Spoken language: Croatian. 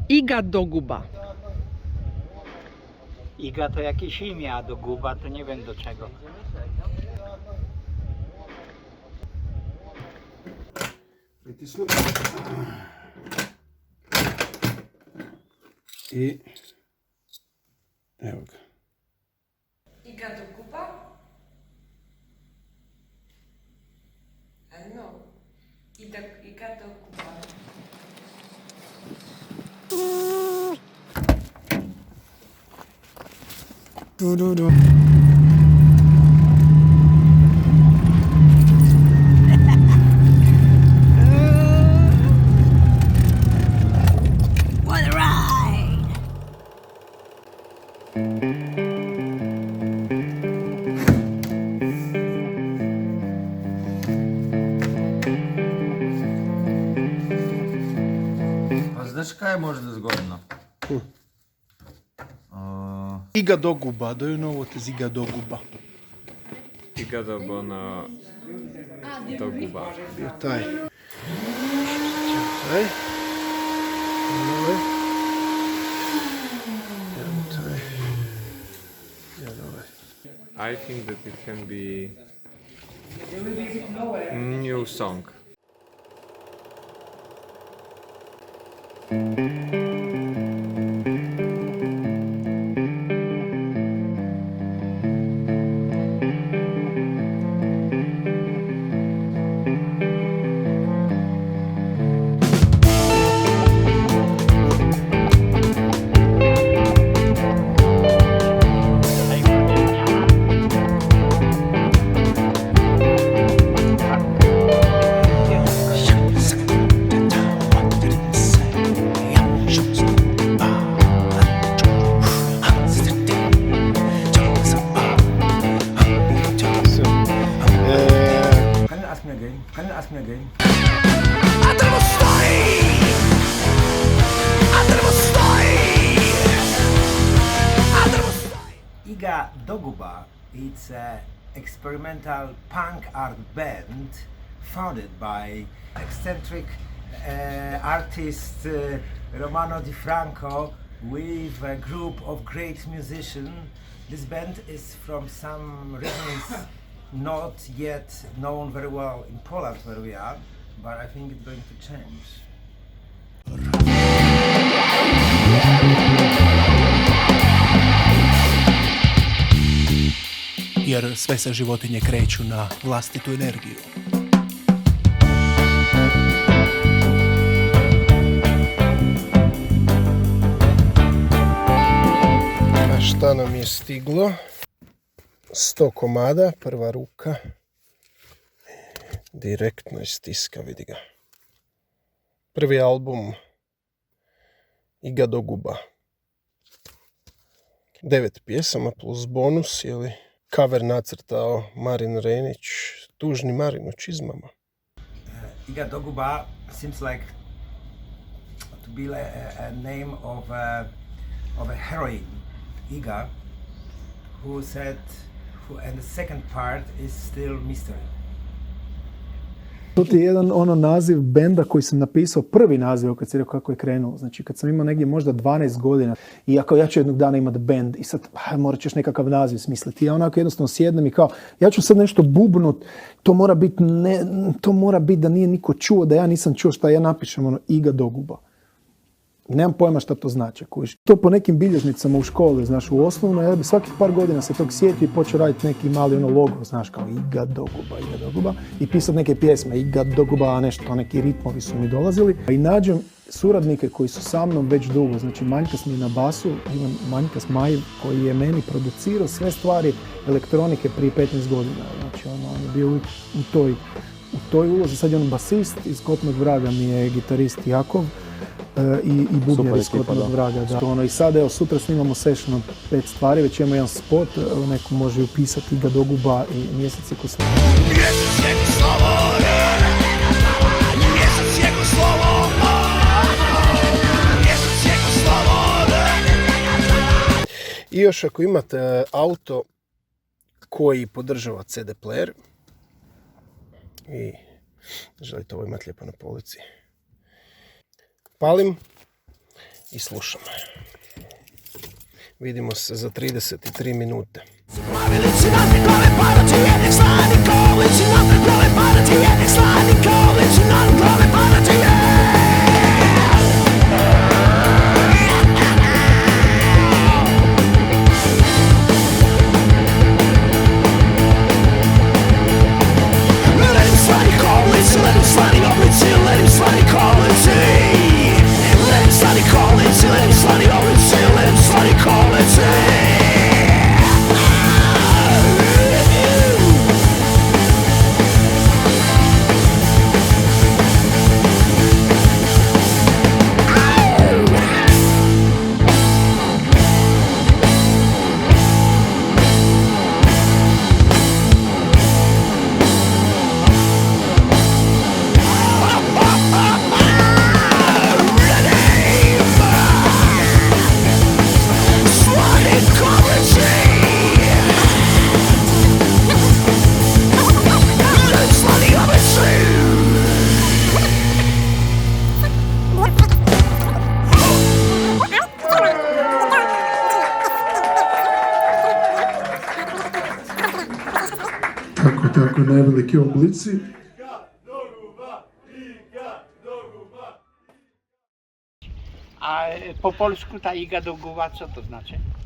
Iga Doguba. Iga to jakieś imię, a Doguba to nie wiem do czego. Pritisnu. I evo ga. Iga Doguba? I know. Iga Doguba. What a ride! Pa znaš kaj je možda zgodno? Iga Doguba, do you know what is Iga Doguba? Iga Doguba. Bio taj. Taj. Ovaj. Evo taj. Evo ovaj. I think that it can be new song. Can you ask me again? Can you ask me again? Iga Doguba, it's an experimental punk art band founded by eccentric artist Romano Di Franco with a group of great musicians. This band is from some regions not yet known very well in Poland where we are, but I think it's going to change. Jer sve se životinje kreću na vlastitu energiju. A šta nam je stiglo? 100 komada, prva ruka. Direktno iz tiska, vidi ga. Prvi album Iga Doguba. 9 pjesama plus bonus, jeli cover nacrtao Marin Renić, tužni Marin u čizmama. Iga Doguba seems like to be a name of a heroine, Iga, who said, and the second part is still mystery. To ti je jedan naziv benda koji sam napisao, prvi naziv kad si rekao kako je krenuo. Znači kad sam imao negdje možda 12 godina i ja ću jednog dana imati bend i sad morat ćeš nekakav naziv smisliti. Ja onako jednostavno sjednem i kao ja ću sad nešto bubnut, to mora biti da nije niko čuo, da ja nisam čuo šta ja napišem, Iga Doguba. Nemam pojma šta to znači. To po nekim bilježnicama u školi, znaš, u osnovnoj, ja bi svakih par godina se tog sjetio i počeo raditi neki mali logo, znaš, kao Iga Doguba, i pisati neke pjesme, Iga Doguba, nešto, neki ritmovi su mi dolazili. I nađem suradnike koji su sa mnom već dugo, znači Manjkas mi je na basu, Ivan Manjkas Majiv, koji je meni producirao sve stvari elektronike prije 15 godina. Znači, on je bio u toj ulozi, sad je on basist, iz Kotnog Vraga mi je gitarist Jakov, i bubnjar iz Kotnog Vraga. Da. I sad, evo, sutra snimamo session od 5 stvari, već imamo jedan spot, neko može upisati Iga Doguba i mjesec je ko snima. I još ako imate auto koji podržava CD player i želite ovo imati lijepo na polici, palim i slušamo. Vidimo se za 33 minute. Tako najveliki oblici. A po polsku ta iga do guba co to znaczy?